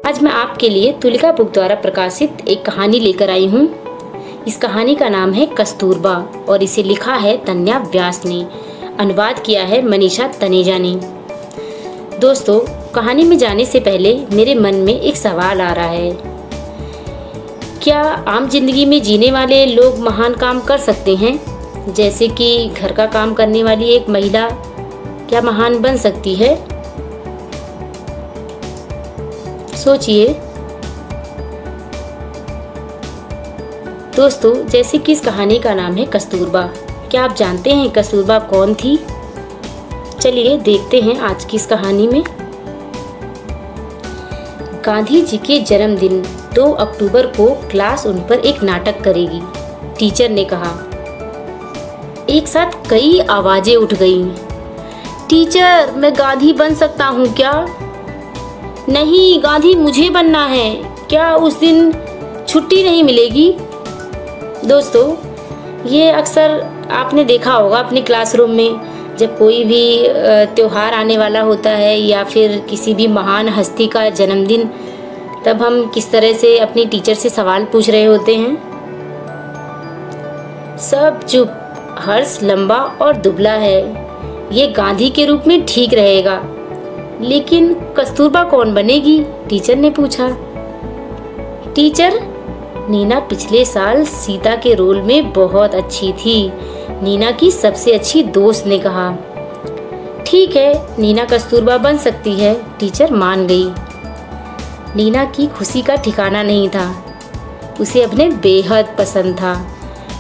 आज मैं आपके लिए तुलिका बुक द्वारा प्रकाशित एक कहानी लेकर आई हूँ। इस कहानी का नाम है कस्तूरबा और इसे लिखा है तन्या व्यास ने, अनुवाद किया है मनीषा तनेजा ने। दोस्तों, कहानी में जाने से पहले मेरे मन में एक सवाल आ रहा है। क्या आम जिंदगी में जीने वाले लोग महान काम कर सकते हैं? जैसे कि घर का काम करने वाली एक महिला क्या महान बन सकती है? सोचिए। दोस्तों, जैसे कि इस कहानी का नाम है कस्तूरबा। क्या आप जानते हैं कस्तूरबा कौन थी? चलिए देखते हैं आज की इस कहानी में। गांधी जी के जन्मदिन 2 अक्टूबर को क्लास उन पर एक नाटक करेगी, टीचर ने कहा। एक साथ कई आवाजें उठ गईं। टीचर, मैं गांधी बन सकता हूँ क्या? नहीं, गांधी मुझे बनना है। क्या उस दिन छुट्टी नहीं मिलेगी? दोस्तों, ये अक्सर आपने देखा होगा अपने क्लासरूम में, जब कोई भी त्योहार आने वाला होता है या फिर किसी भी महान हस्ती का जन्मदिन, तब हम किस तरह से अपनी टीचर से सवाल पूछ रहे होते हैं। सब चुप। हर्ष लंबा और दुबला है, ये गांधी के रूप में ठीक रहेगा। लेकिन कस्तूरबा कौन बनेगी? टीचर ने पूछा। टीचर, नीना पिछले साल सीता के रोल में बहुत अच्छी थी, नीना की सबसे अच्छी दोस्त ने कहा। ठीक है, नीना कस्तूरबा बन सकती है, टीचर मान गई। नीना की खुशी का ठिकाना नहीं था। उसे अपने बेहद पसंद था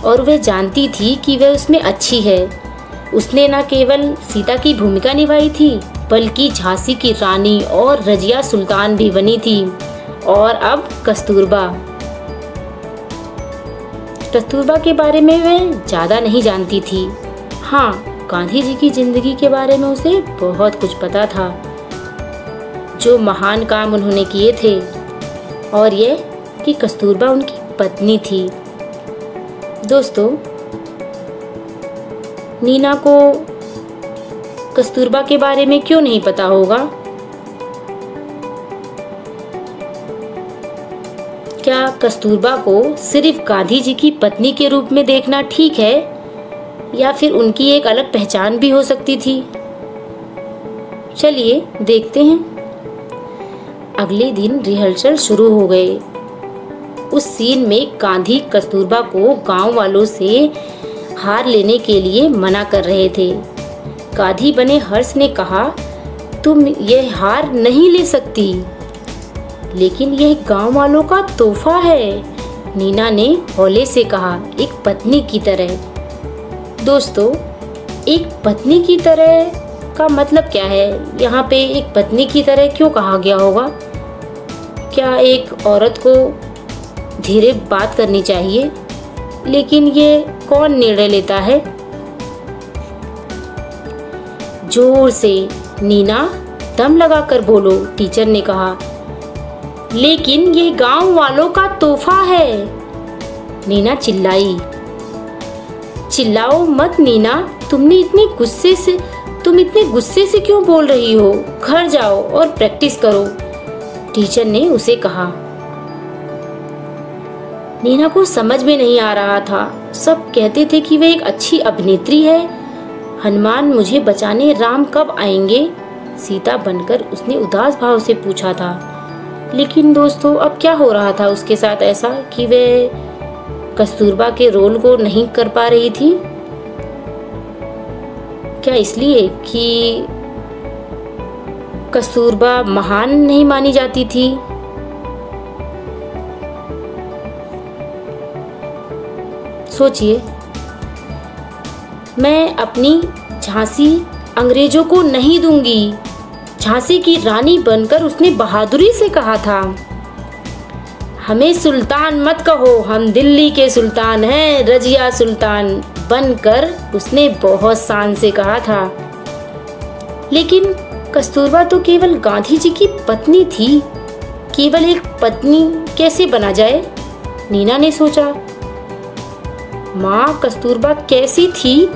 और वह जानती थी कि वह उसमें अच्छी है। उसने न केवल सीता की भूमिका निभाई थी, बल्कि झांसी की रानी और रजिया सुल्तान भी बनी थी। और अब कस्तूरबा के बारे में वह ज़्यादा नहीं जानती थी। हाँ, गांधी जी की जिंदगी के बारे में उसे बहुत कुछ पता था, जो महान काम उन्होंने किए थे, और यह कि कस्तूरबा उनकी पत्नी थी। दोस्तों, नीना को कस्तूरबा के बारे में क्यों नहीं पता होगा? क्या कस्तूरबा को सिर्फ गांधी जी की पत्नी के रूप में देखना ठीक है, या फिर उनकी एक अलग पहचान भी हो सकती थी? चलिए देखते हैं। अगले दिन रिहर्सल शुरू हो गए। उस सीन में गांधी कस्तूरबा को गांव वालों से हार लेने के लिए मना कर रहे थे। गांधी बने हर्ष ने कहा, तुम यह हार नहीं ले सकती। लेकिन यह गांव वालों का तोहफा है, नीना ने हौले से कहा, एक पत्नी की तरह। दोस्तों, एक पत्नी की तरह का मतलब क्या है? यहाँ पे एक पत्नी की तरह क्यों कहा गया होगा? क्या एक औरत को धीरे बात करनी चाहिए? लेकिन ये कौन निर्णय लेता है? जोर से, नीना दम लगाकर बोलो, टीचर ने कहा। लेकिन ये गांव वालों का तोहफा है, नीना चिल्लाई। चिल्लाओ मत नीना, तुम इतने गुस्से से क्यों बोल रही हो? घर जाओ और प्रैक्टिस करो, टीचर ने उसे कहा। नीना को समझ में नहीं आ रहा था। सब कहते थे कि वह एक अच्छी अभिनेत्री है। हनुमान मुझे बचाने राम कब आएंगे? सीता बनकर उसने उदास भाव से पूछा था। लेकिन दोस्तों, अब क्या हो रहा था उसके साथ ऐसा कि वह कस्तूरबा के रोल को नहीं कर पा रही थी? क्या इसलिए कि कस्तूरबा महान नहीं मानी जाती थी? सोचिए। मैं अपनी झांसी अंग्रेजों को नहीं दूंगी, झांसी की रानी बनकर उसने बहादुरी से कहा था। हमें सुल्तान मत कहो, हम दिल्ली के सुल्तान हैं, रजिया सुल्तान बनकर उसने बहुत शान से कहा था। लेकिन कस्तूरबा तो केवल गांधी जी की पत्नी थी। केवल एक पत्नी कैसे बना जाए? नीना ने सोचा। माँ, कस्तूरबा कैसी थी?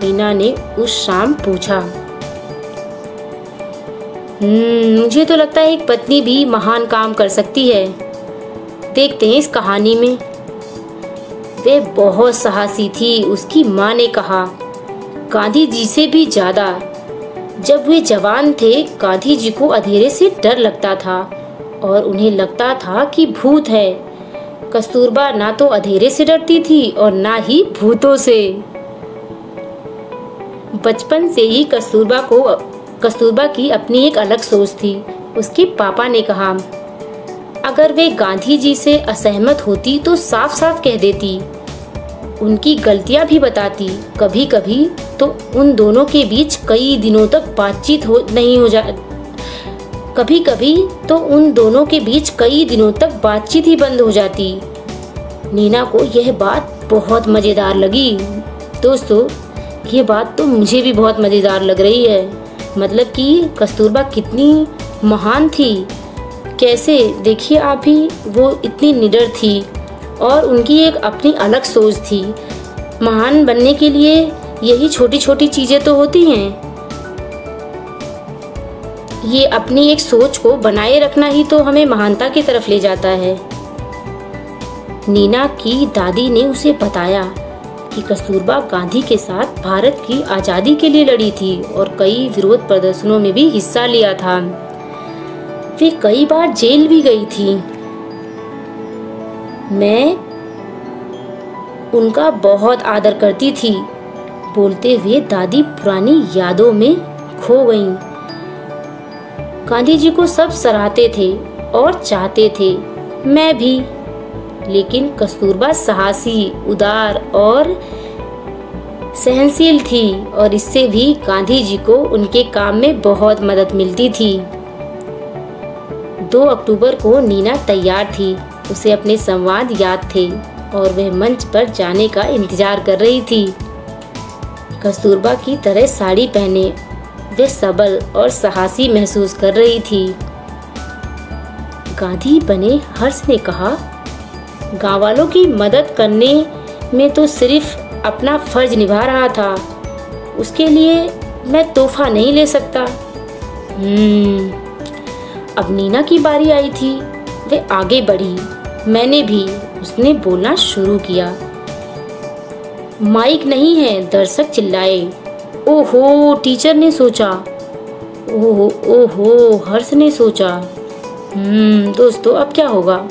नीना ने उस शाम पूछा। मुझे तो लगता है एक पत्नी भी महान काम कर सकती है। देखते हैं इस कहानी में। वे बहुत साहसी थी, उसकी माँ ने कहा, गांधी जी से भी ज्यादा। जब वे जवान थे, गांधी जी को अंधेरे से डर लगता था और उन्हें लगता था कि भूत है। कस्तूरबा ना तो अंधेरे से डरती थी और ना ही भूतों से। बचपन से ही कस्तूरबा की अपनी एक अलग सोच थी। उसके पापा ने कहा, अगर वे गांधी जी से असहमत होती तो साफ साफ कह देती, उनकी गलतियां भी बताती। कभी कभी तो उन दोनों के बीच कई दिनों तक बातचीत ही बंद हो जाती। नीना को यह बात बहुत मजेदार लगी। दोस्तों, ये बात तो मुझे भी बहुत मजेदार लग रही है। मतलब कि कस्तूरबा कितनी महान थी। कैसे, देखिए आप भी, वो इतनी निडर थी और उनकी एक अपनी अलग सोच थी। महान बनने के लिए यही छोटी छोटी चीजें तो होती हैं। ये अपनी एक सोच को बनाए रखना ही तो हमें महानता की तरफ ले जाता है। नीना की दादी ने उसे बताया कि कस्तूरबा गांधी के साथ भारत की आजादी के लिए लड़ी थी और कई विरोध प्रदर्शनों में भी हिस्सा लिया था। वे कई बार जेल भी गई थी। मैं उनका बहुत आदर करती थी। बोलते हुए दादी पुरानी यादों में खो गईं। गांधी जी को सब सराहते थे और चाहते थे, मैं भी। लेकिन कस्तूरबा साहसी, उदार और सहनशील थी और इससे भी गांधी जी को उनके काम में बहुत मदद मिलती थी। 2 अक्टूबर को नीना तैयार थी। उसे अपने संवाद याद थे और वह मंच पर जाने का इंतजार कर रही थी। कस्तूरबा की तरह साड़ी पहने वे सबल और साहसी महसूस कर रही थी। गांधी बने हर्ष ने कहा, गाँव वालों की मदद करने में तो सिर्फ अपना फर्ज निभा रहा था, उसके लिए मैं तोहफा नहीं ले सकता। अब नीना की बारी आई थी। वे आगे बढ़ी। मैंने भी, उसने बोलना शुरू किया। माइक नहीं है, दर्शक चिल्लाए। ओहो, टीचर ने सोचा। ओहो, हर्ष ने सोचा। दोस्तों, अब क्या होगा?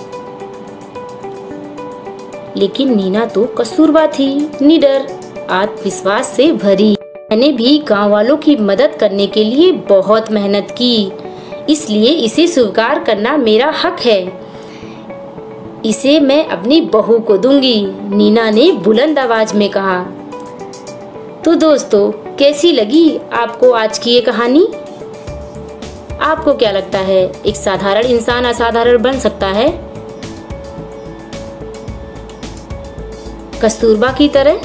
लेकिन नीना तो कस्तूरबा थी, निडर, आत्मविश्वास से भरी। मैंने भी गांव वालों की मदद करने के लिए बहुत मेहनत की, इसलिए इसे स्वीकार करना मेरा हक है। इसे मैं अपनी बहू को दूंगी, नीना ने बुलंद आवाज में कहा। तो दोस्तों, कैसी लगी आपको आज की ये कहानी? आपको क्या लगता है, एक साधारण इंसान असाधारण बन सकता है कस्तूरबा की तरह?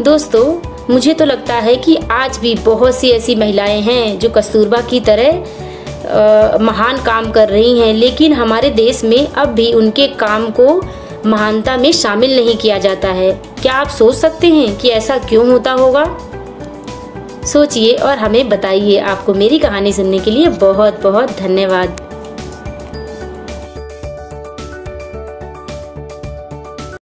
दोस्तों, मुझे तो लगता है कि आज भी बहुत सी ऐसी महिलाएं हैं जो कस्तूरबा की तरह महान काम कर रही हैं, लेकिन हमारे देश में अब भी उनके काम को महानता में शामिल नहीं किया जाता है। क्या आप सोच सकते हैं कि ऐसा क्यों होता होगा? सोचिए और हमें बताइए। आपको मेरी कहानी सुनने के लिए बहुत बहुत धन्यवाद।